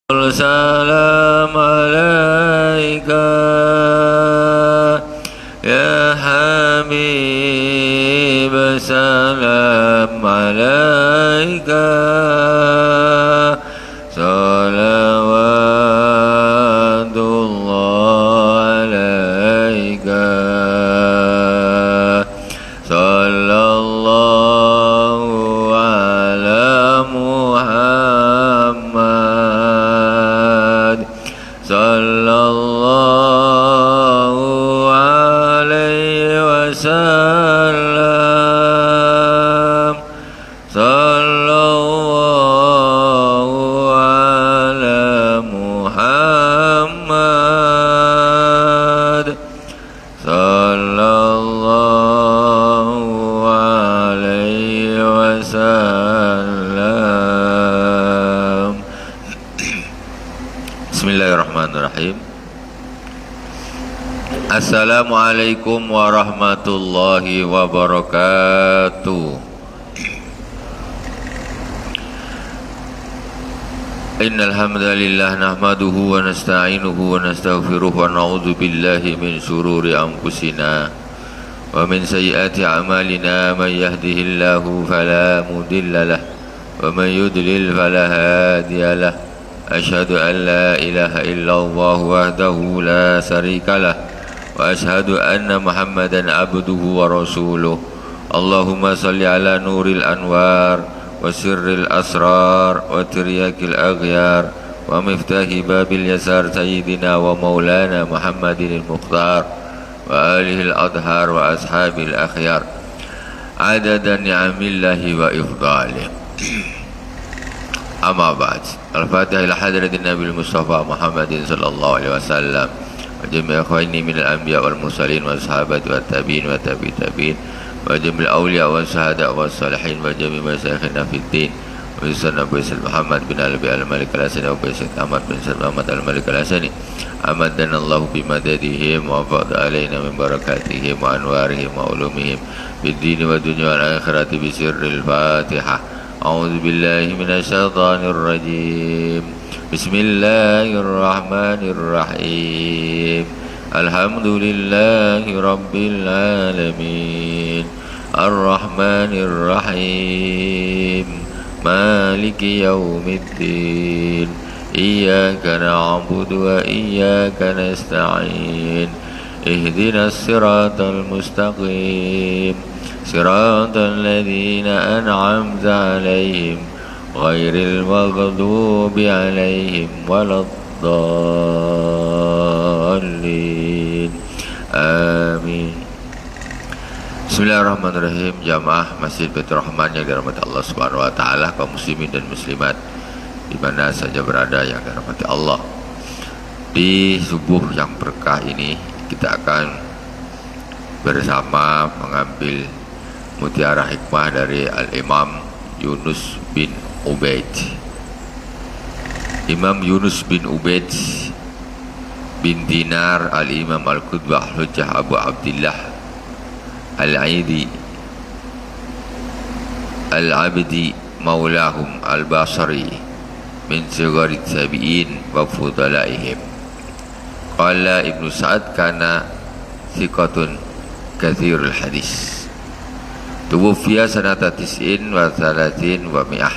Salam alaika ya Habib, salam alaika, salawatullah alaika, sallallahu ala Muhammad, sallallahu alaihi wasallam, sallallahu ala Muhammad, sallallahu alaihi wasallam. Bismillahirrahmanirrahim. Assalamualaikum warahmatullahi wabarakatuh. Innal hamdalillah nahmaduhu wa nasta'inuhu wa nastaghfiruh wa na'udzu billahi min shururi anfusina wa min sayyiati a'malina. Man yahdihillahu fala mudilla lahu wa man yudlil fala hadiya lahu. Asyhadu an la ilaha illallah wahdahu la syarika lah wa asyhadu anna Muhammadan abduhu wa rasuluh. Allahumma salli ala nuril anwar wa sirril asrar wa tiryakil aghyar wa miftahi babil yasar sayyidina wa maulana Muhammadin al-Mukhtar wa alihi al-adhar wa ashabil akhyar adada ni'amillahi wa ifdalih. Amma ba'd. Al-Fatihah ila hadratin Nabi Mustafa Muhammadin sallallahu alaihi wasallam wa jami' ikhwani min al-anbiya wal mursalin wa sahabati wa tabi'in wa tabi'in tabi'in wa jami' al-awliya wa syahada wa salihin wa jami' masyayikhina fid din wa Sayyidina Abu Sayyid Muhammad bin Alwi al-Malik al-Hasani wa Abu Sayyid Ahmad bin Sayyid Muhammad al-Malik al-Hasani amadana Allah bi madadihim wa fadha alaina min barakatihim wa anwarihim wa ulumihim bid din wa dunya wal akhirati bi sirril Fatihah. A'udzu billahi minasyaitonir rajim. Bismillahirrahmanirrahim. Alhamdulillahi rabbil alamin. Arrahmanir rahim. Maliki yaumiddin. Iyyaka na'budu wa iyyaka nasta'in. Ihdinas siratal mustaqim. صراط الذين أنعمت عليهم غير المغضوب عليهم ولا الضالين آمين. Bismillahirrahmanirrahim. Jamaah Masjid Baitur Rahman yang dirahmati Allah Subhanahu wa taala, kaum muslimin dan muslimat di mana saja berada yang dirahmati Allah. Di subuh yang berkah ini kita akan bersama mengambil mutiara hikmah dari Al-Imam Yunus bin Ubaid. Imam Yunus bin Ubaid bin Dinar Al-Imam Al-Qudbah Hujjah Abu Abdillah Al-Aidi Al-Abdi Maulahum Al-Basri min sigari tabi'in wa fudalaihim. Qala Ibnu Sa'ad kana thiqatun kathirul hadis. Tuwfiya sanata tis'in wa thalathin wa mi'ah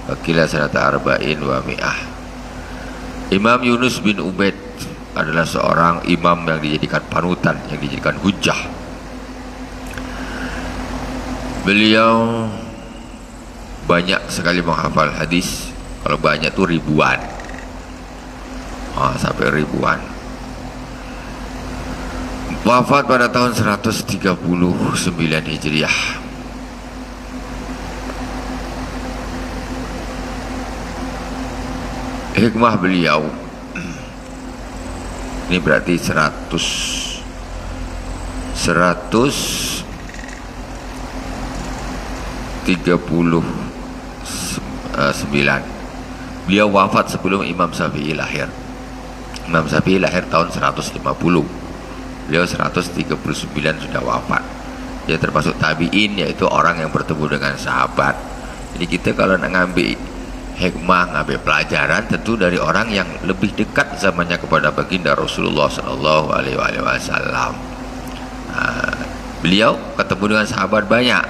wa kila sanata arba'in wa mi'ah. Imam Yunus bin Ubaid adalah seorang imam yang dijadikan panutan, yang dijadikan hujjah. Beliau banyak sekali menghafal hadis. Kalau banyak tuh ribuan, sampai ribuan. Wafat pada tahun 139 Hijriah. Hikmah beliau ini berarti 139. Beliau wafat sebelum Imam Syafi'i lahir. Imam Syafi'i lahir tahun 150. Beliau 139 sudah wafat. Dia termasuk tabi'in, yaitu orang yang bertemu dengan sahabat. Jadi kita kalau nak ngambil hikmah, ngambil pelajaran tentu dari orang yang lebih dekat zamannya kepada baginda Rasulullah Sallallahu Alaihi Wasallam. Beliau ketemu dengan sahabat banyak,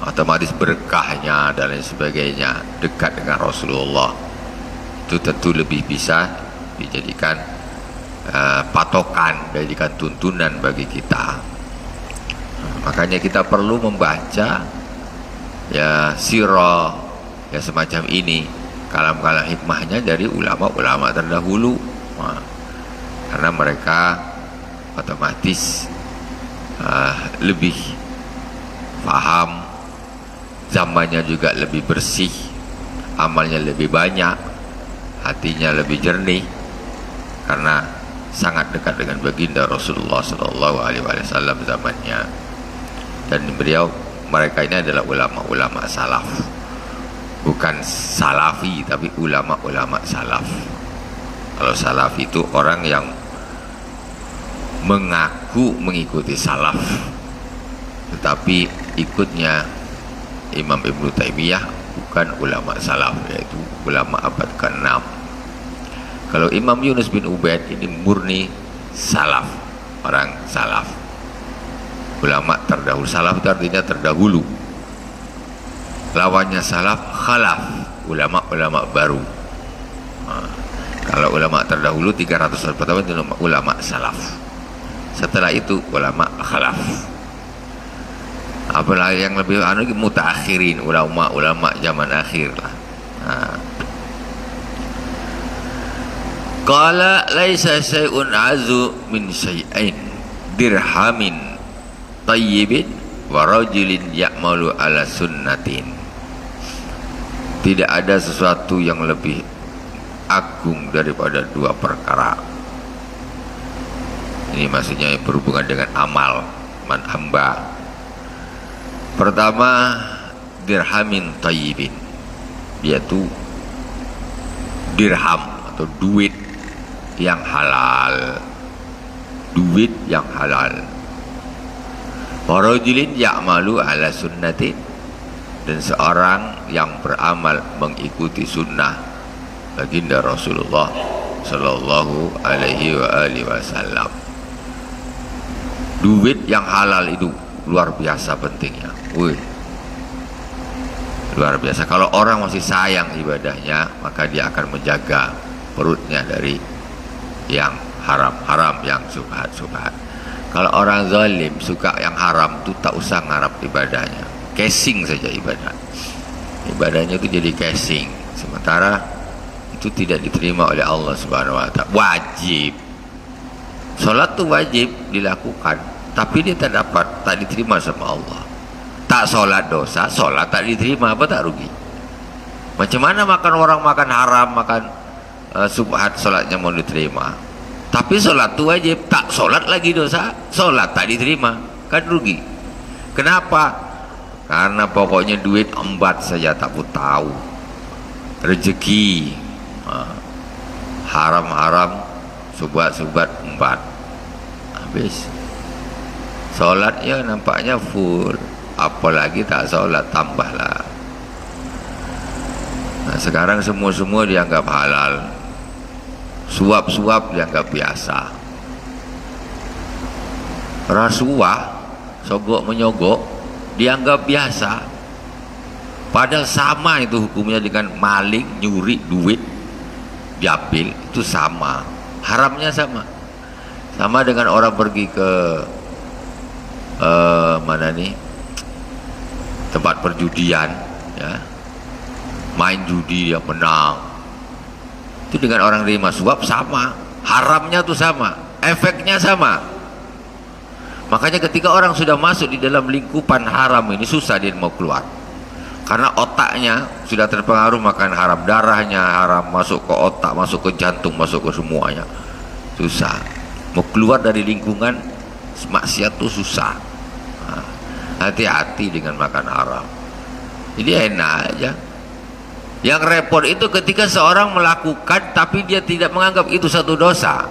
otomatis berkahnya dan lain sebagainya, dekat dengan Rasulullah, itu tentu lebih bisa dijadikan patokan, dijadikan tuntunan bagi kita. Makanya kita perlu membaca ya sirah ya semacam ini, kalam-kalam hikmahnya dari ulama-ulama terdahulu, karena mereka otomatis lebih paham, zamannya juga lebih bersih, amalnya lebih banyak, hatinya lebih jernih, karena sangat dekat dengan baginda Rasulullah Sallallahu Alaihi Wasallam zamannya. Dan mereka ini adalah ulama-ulama salaf, bukan salafi tapi ulama-ulama salaf. Kalau salaf itu orang yang mengaku mengikuti salaf tetapi ikutnya Imam Ibnu Taimiyah, bukan ulama salaf, yaitu ulama abad ke-6. Kalau Imam Yunus bin Ubaid ini murni salaf, orang salaf, ulama terdahulu. Salaf itu artinya terdahulu. Lawannya salaf khalaf, ulama-ulama baru. Kalau ulama terdahulu 300 tahun pertama itu ulama salaf, setelah itu ulama khalaf. Apalagi yang lebih mutaakhirin, ulama zaman akhir lah. Qala laisa syai'un azu min syai'ain dirhamin tayyibin wa rajulin ya'malu ala sunnatin. Tidak ada sesuatu yang lebih agung daripada dua perkara. Ini maksudnya berhubungan dengan amal man hamba. Pertama, dirhamin tayyibin, yaitu dirham atau duit yang halal, duit yang halal. Warajulin ya'malu ala sunnatin, dan seorang yang beramal mengikuti sunnah baginda Rasulullah Sallallahu Alaihi Wasallam. Duit yang halal itu luar biasa pentingnya. Wih, luar biasa. Kalau orang masih sayang ibadahnya, maka dia akan menjaga perutnya dari yang haram-haram, yang subhat-subhat. Kalau orang zalim suka yang haram itu tak usah ngarap ibadahnya, casing saja ibadah. Ibadahnya itu jadi casing, sementara itu tidak diterima oleh Allah Subhanahu wa Ta'ala. Wajib, sholat itu wajib dilakukan, tapi dia tak diterima sama Allah. Tak sholat dosa, sholat tak diterima, apa tak rugi? Macam mana makan orang makan haram, makan subhat, sholatnya mau diterima? Tapi sholat itu wajib, tak sholat lagi dosa, sholat tak diterima, kan rugi. Kenapa? Karena pokoknya duit embat saja tak tahu. Rezeki haram-haram, subhat-subhat embat, habis. Sholat ya nampaknya full, apalagi tak sholat tambahlah. Nah, sekarang semua dianggap halal, suap-suap dianggap biasa, rasuah, sogok menyogok dianggap biasa, padahal sama itu hukumnya dengan maling, nyuri duit diambil, itu sama, haramnya sama dengan orang pergi ke mana nih, tempat perjudian ya, main judi yang menang, itu dengan orang terima suap sama, haramnya tuh sama, efeknya sama. Makanya ketika orang sudah masuk di dalam lingkupan haram ini, susah dia mau keluar, karena otaknya sudah terpengaruh makan haram, darahnya haram, masuk ke otak, masuk ke jantung, masuk ke semuanya, susah mau keluar dari lingkungan maksiat tuh susah. Hati-hati dengan makan haram. Jadi enak aja. Yang repot itu ketika seorang melakukan tapi dia tidak menganggap itu satu dosa,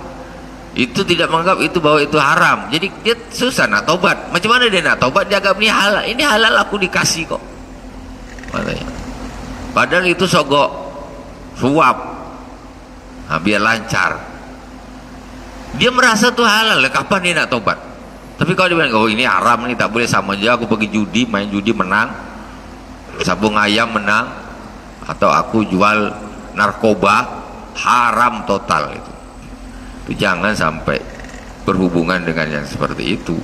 itu tidak menganggap itu bahwa itu haram, jadi dia susah nak tobat. Macam mana dia nak tobat? Dia anggap ini halal aku dikasih kok, makanya Padahal itu sogok suap, nah, biar lancar. Dia merasa tuh halal, kapan dia nak tobat? Tapi kalau dia bilang, oh ini haram nih, tak boleh, sama aja aku pergi judi, main judi menang, sabung ayam menang, atau aku jual narkoba, haram total itu. Itu jangan sampai berhubungan dengan yang seperti itu.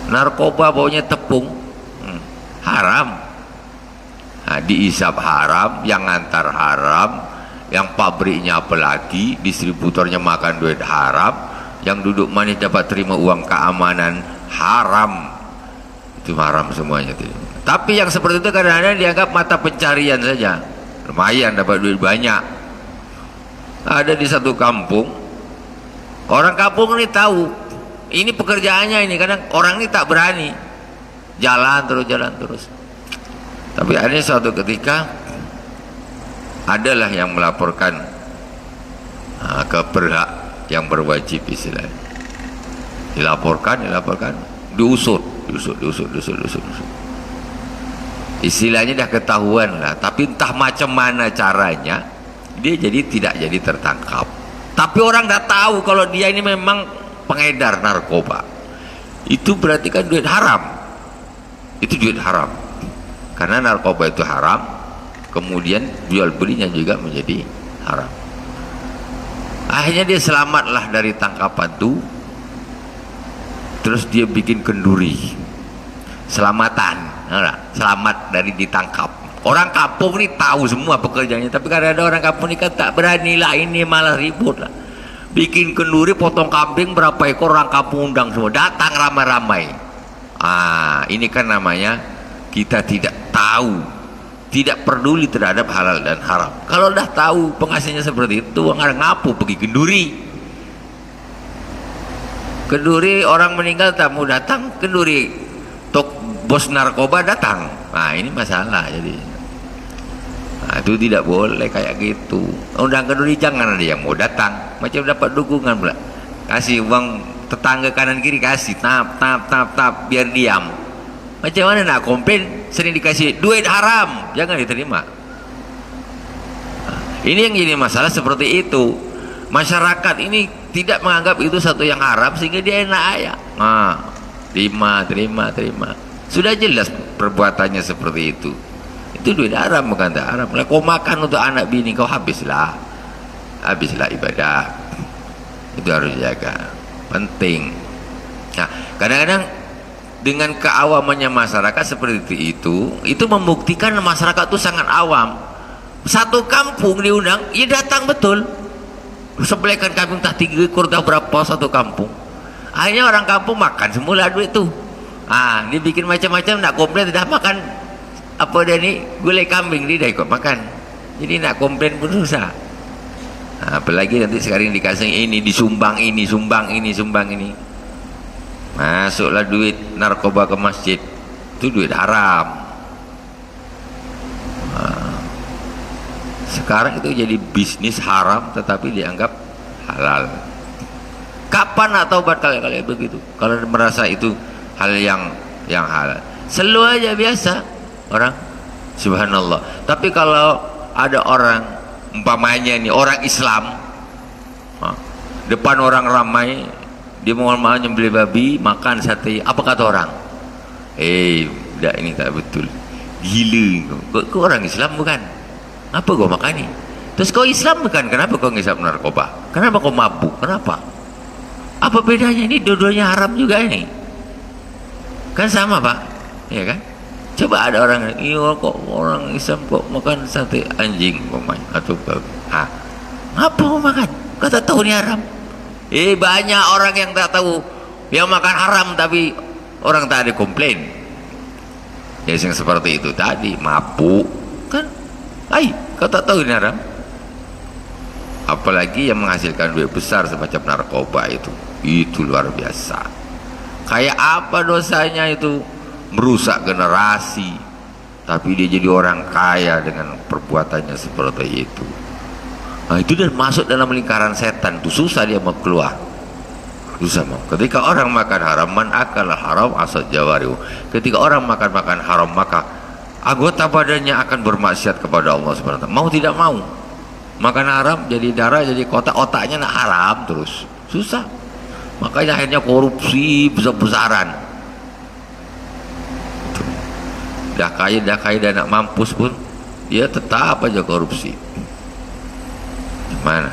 Narkoba baunya tepung, haram. Nah, diisap haram, yang ngantar haram, yang pabriknya apalagi, distributornya makan duit haram, yang duduk manis dapat terima uang keamanan haram. Itu haram semuanya. Tapi yang seperti itu kadang-kadang dianggap mata pencarian saja, lumayan dapat duit banyak. Ada di satu kampung, orang kampung ini tahu ini pekerjaannya ini, kadang orang ini tak berani, jalan terus. Tapi ada suatu ketika adalah yang melaporkan ke berhak yang berwajib, istilahnya dilaporkan, diusut. Istilahnya dah ketahuan lah, tapi entah macam mana caranya dia tidak jadi tertangkap. Tapi orang dah tahu kalau dia ini memang pengedar narkoba. Itu berarti kan duit haram. Itu duit haram. Karena narkoba itu haram, kemudian jual belinya juga menjadi haram. Akhirnya dia selamatlah dari tangkapan itu. Terus dia bikin kenduri, selamatan, selamat dari ditangkap. Orang kampung ini tahu semua pekerjaannya, tapi karena ada orang kampung ini kan tak berani lah, ini malah ribut lah. Bikin kenduri, potong kambing berapa ekor, orang kampung undang semua, datang ramai-ramai. Ini kan namanya kita tidak tahu, tidak peduli terhadap halal dan haram. Kalau dah tahu penghasilnya seperti itu, orang ngapu pergi kenduri. Kenduri orang meninggal tamu datang, kenduri bos narkoba datang. Nah ini masalah jadi. Nah, itu tidak boleh kayak gitu. Undang kenduri jangan ada yang mau datang. Macam dapat dukungan pula. Kasih uang tetangga kanan kiri, kasih tap biar diam. Macam mana nak komplain, sering dikasih duit haram, jangan diterima. Ini yang jadi masalah seperti itu. Masyarakat ini tidak menganggap itu satu yang haram sehingga dia enak aja. Terima. Sudah jelas perbuatannya seperti itu. Itu duit haram, bukan tak haram. Kau makan untuk anak bini kau, habislah ibadah. Itu harus dijaga, penting. Nah, kadang-kadang dengan keawamannya masyarakat seperti itu membuktikan masyarakat itu sangat awam. Satu kampung diundang, ya datang betul. Sebelahkan kambing tak 3 ekor, tak berapa satu kampung. Akhirnya orang kampung makan semula duit tuh. Dia bikin macam-macam, nak komplain dah makan apa dia ni, gulai kambing dia dah ikut makan. Jadi nak komplain pun susah. Apalagi nanti sekarang dikasih ini, disumbang ini, sumbang ini. Masuklah duit narkoba ke masjid, itu duit haram. Sekarang itu jadi bisnis haram tetapi dianggap halal. Kapan nak taubat kali-kali begitu? Kalau merasa itu hal yang halal, selalu aja biasa orang, subhanallah. Tapi kalau ada orang umpamanya nih orang Islam, depan orang ramai, dia mau nyembelih babi, makan sate, apa kata orang? Tidak, ini tak betul, gila kau orang Islam bukan? Apa kau makan ni? Terus kau Islam bukan? Kenapa kau ngisap narkoba? Kenapa kau mabuk? Kenapa? Apa bedanya? Ini dua-duanya haram juga ini. Kan sama pak, ya kan? Coba ada orang, kok orang Islam kok makan sate anjing atau babi? Apa kau makan? Kau tak tahu ni haram? Banyak orang yang tak tahu, yang makan haram tapi orang tak ada komplain. Ya yang seperti itu tadi, mabuk kan? Kau tak tahu ini haram? Apalagi yang menghasilkan duit besar semacam narkoba itu luar biasa. Kayak apa dosanya itu? Merusak generasi, tapi dia jadi orang kaya dengan perbuatannya seperti itu. Itu dan masuk dalam lingkaran setan, itu susah dia mau keluar. Susah mau. Ketika orang makan haram, man akal haram asad jawarihu. Ketika orang makan haram, maka anggota badannya akan bermaksiat kepada Allah Subhanahu wa taala. Mau tidak mau. Makan haram jadi darah jadi kotak, otaknya nak haram terus. Susah. Makanya akhirnya korupsi besar-besaran. Dah kaya dan nak mampus pun dia tetap aja korupsi. Mana?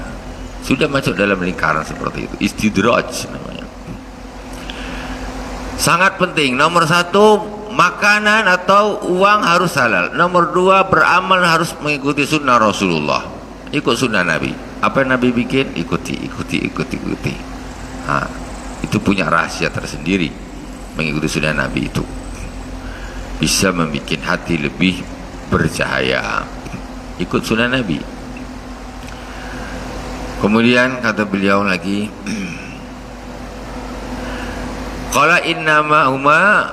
Sudah masuk dalam lingkaran seperti itu. Istidraj namanya. Sangat penting. Nomor satu, makanan atau uang harus halal. Nomor dua, beramal harus mengikuti sunnah Rasulullah. Ikut sunnah Nabi. Apa yang Nabi bikin? Ikuti. Itu punya rahasia tersendiri. Mengikuti sunnah Nabi itu bisa membuat hati lebih bercahaya. Ikut sunnah Nabi. Kemudian kata beliau lagi, qala innama huma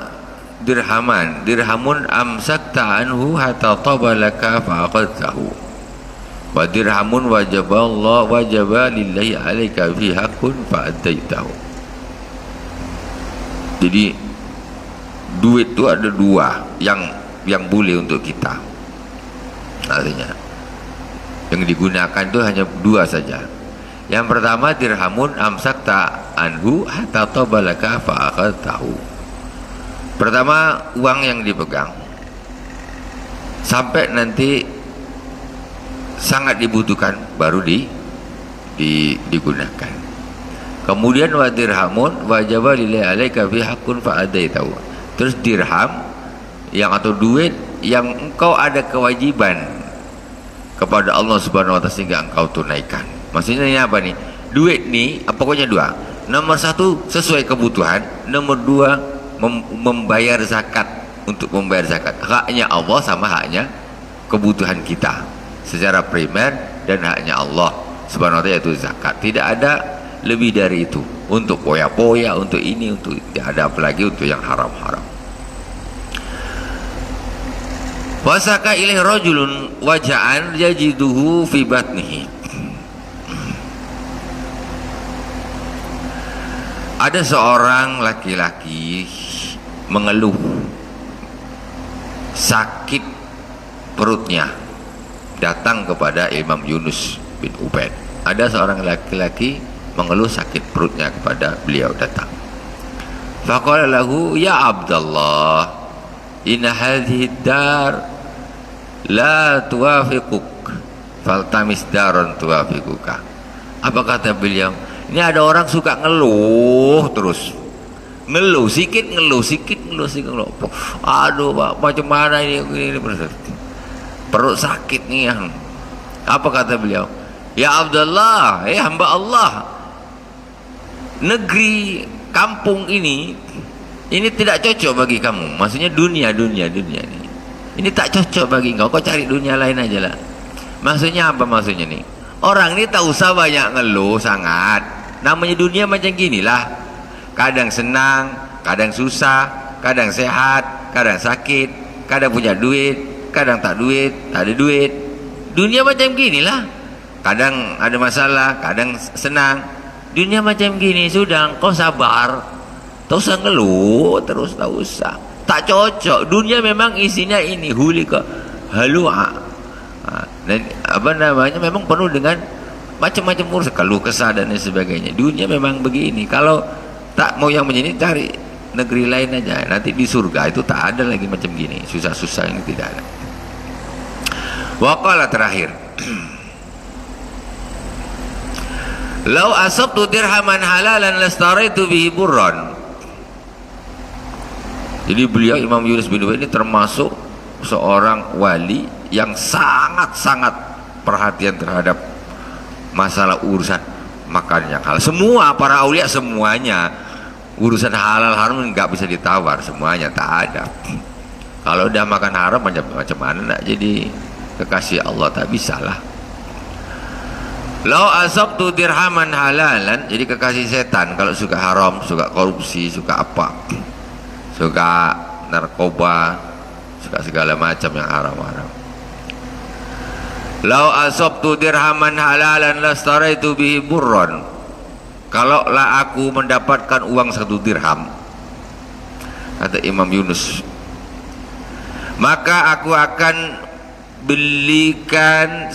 dirhamun amsakta anhu hatta tabalaka faqadtahu wa dirhamun wajaba lillahi alaika fi haqqun fa'adaitahu. Jadi duit itu ada dua yang boleh untuk kita. Artinya yang digunakan itu hanya dua saja. Yang pertama, dirhamun amsakta anhu hatta tabalaka fa'aqadtahu. Pertama, uang yang dipegang sampai nanti sangat dibutuhkan baru digunakan. Kemudian wa dirhamun wajaba lillahi alaika fi haqqun fa'adaitahu. Terus dirham yang atau duit yang engkau ada kewajiban kepada Allah Subhanahu wa taala sehingga engkau tunaikan. Maksudnya ini apa nih? Duit nih, pokoknya dua. Nomor satu sesuai kebutuhan, nomor dua membayar zakat. Untuk membayar zakat, haknya Allah sama haknya kebutuhan kita secara primer, dan haknya Allah Subhanahu wa taala yaitu zakat. Tidak ada lebih dari itu. Untuk poya-poya, untuk ini, untuk tidak ada apalagi untuk yang haram-haram. Wasaka ilaih rajulun waja'an yajiduhu fi batnihi. Ada seorang laki-laki mengeluh sakit perutnya, datang kepada Imam Yunus bin Ubaid. Ada seorang laki-laki mengeluh sakit perutnya kepada beliau, datang. Faqala lahu ya Abdullah, inna hadhihi dar la tuwafiquk faltamis daron tuwafiquka. Apa kata beliau? Ini ada orang suka ngeluh terus, ngeluh sikit, ngeluh sikit, ngeluh sikit, ngeluh. Aduh Pak, macam mana ini perut sakit nih yang. Apa kata beliau? Ya Abdullah, hamba Allah, negeri kampung ini tidak cocok bagi kamu. Maksudnya dunia ini. Ini tak cocok bagi engkau. Kau cari dunia lain aja lah. Maksudnya apa maksudnya nih? Orang ini tak usah banyak ngeluh sangat. Namanya dunia macam ginilah. Kadang senang, kadang susah, kadang sehat, kadang sakit, kadang punya duit, kadang tak ada duit. Dunia macam ginilah. Kadang ada masalah, kadang senang. Dunia macam gini, sudah kau sabar. Tak usah ngeluh terus, tak usah. Tak cocok. Dunia memang isinya ini hulika halua. Dan apa namanya, memang penuh dengan macam-macam urusan, keluh kesah dan sebagainya. Dunia memang begini. Kalau tak mau yang begini, cari negeri lain aja. Nanti di surga itu tak ada lagi macam gini. Susah-susah ini tidak ada. Waqala terakhir. Lau asabtu dirhaman halalan lastaraitu bihi burran. Jadi beliau Imam Yunus bin Ubaid ini termasuk seorang wali yang sangat-sangat perhatian terhadap masalah urusan makan yang halal. Semua para aulia semuanya urusan halal haram nggak bisa ditawar, semuanya tak ada. Kalau udah makan haram macam mana nak jadi kekasih Allah, tak bisa lah. Lau asabtu dirhaman halalan, jadi kekasih setan kalau suka haram, suka korupsi, suka apa, suka narkoba, suka segala macam yang haram-haram. Lau asabtu dirhaman halalan lastaraitu bihi burran. Kalau lah aku mendapatkan uang 1 dirham, kata Imam Yunus, maka aku akan belikan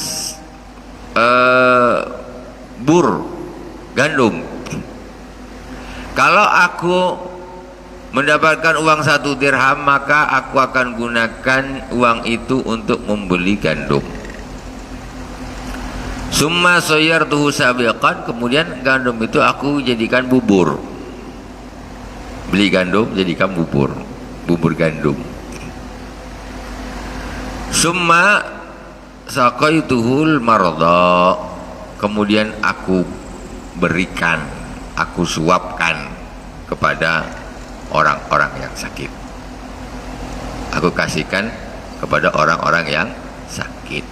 bur gandum. Kalau aku mendapatkan uang 1 dirham, maka aku akan gunakan uang itu untuk membeli gandum. Summa sayyartuhu sabiqan, kemudian gandum itu aku jadikan bubur. Beli gandum jadikan bubur gandum. Summa saqaituhul marada, kemudian aku berikan, aku suapkan kepada orang-orang yang sakit. Aku kasihkan kepada orang-orang yang sakit.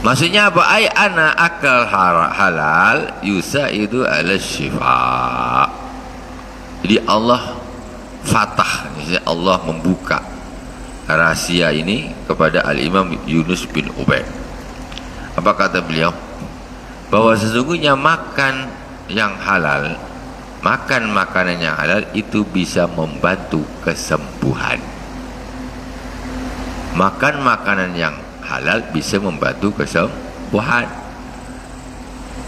Maksudnya apa? Ai ana akal halal yusaidu ala syifa. Jadi Allah fatah, Allah membuka rahasia ini kepada Al-Imam Yunus bin Ubaid. Apa kata beliau? Bahwa sesungguhnya makan yang halal, makan makanan yang halal itu bisa membantu kesembuhan. Makan makanan yang halal bisa membantu kesembuhan.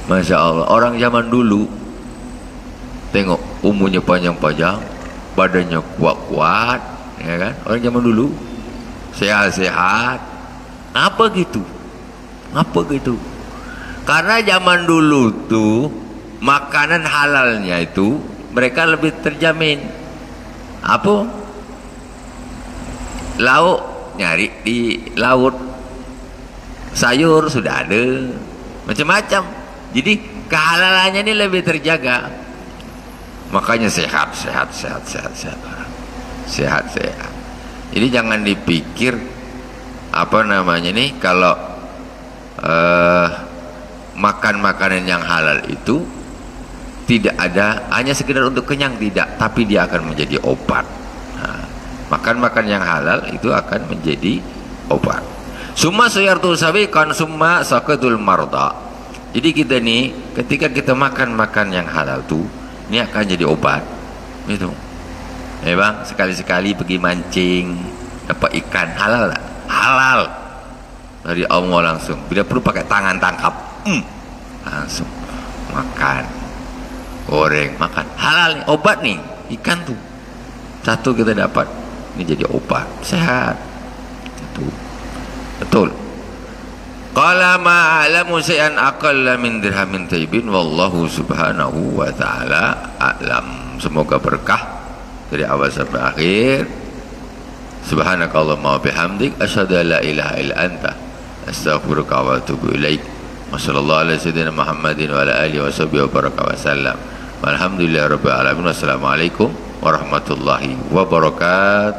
Masya Allah, orang zaman dulu tengok umurnya panjang-panjang, badannya kuat-kuat, ya kan? Orang zaman dulu sehat-sehat. Apa gitu? Karena zaman dulu tuh makanan halalnya itu mereka lebih terjamin. Apa? Lauk nyari di laut, sayur sudah ada, macam-macam. Jadi kehalalannya ini lebih terjaga. Makanya sehat. Jadi jangan dipikir apa namanya nih, kalau makan makanan yang halal itu tidak ada hanya sekedar untuk kenyang, tidak, tapi dia akan menjadi obat. Nah, makan yang halal itu akan menjadi obat. Summa sayartul sabiqan summa saqatul marda. Jadi kita nih ketika kita makan yang halal tuh, ini akan jadi obat. Itu. Ya bang, sekali-sekali pergi mancing, dapat ikan halal tak? Halal. Dari Allah langsung. Bila perlu pakai tangan tangkap, langsung makan. Goreng, makan. Halal nih, obat nih, ikan tuh. Satu kita dapat, ini jadi obat. Sehat. Itu. Betul. Qala ma'alamu syai'an aqalla min dirhamin taibin wallahu subhanahu wa ta'ala a'lam. Semoga berkah dari awal sampai akhir. Subhanakallahumma wa bihamdik asyhadu an la ilaha illa anta astaghfiruka wa atubu ilaik. Wassallallahu ala sayyidina Muhammadin wa ala alihi wa sahbihi wa baraka wa sallam. Walhamdulillahirabbil alamin. Wassalamualaikum warahmatullahi wabarakatuh.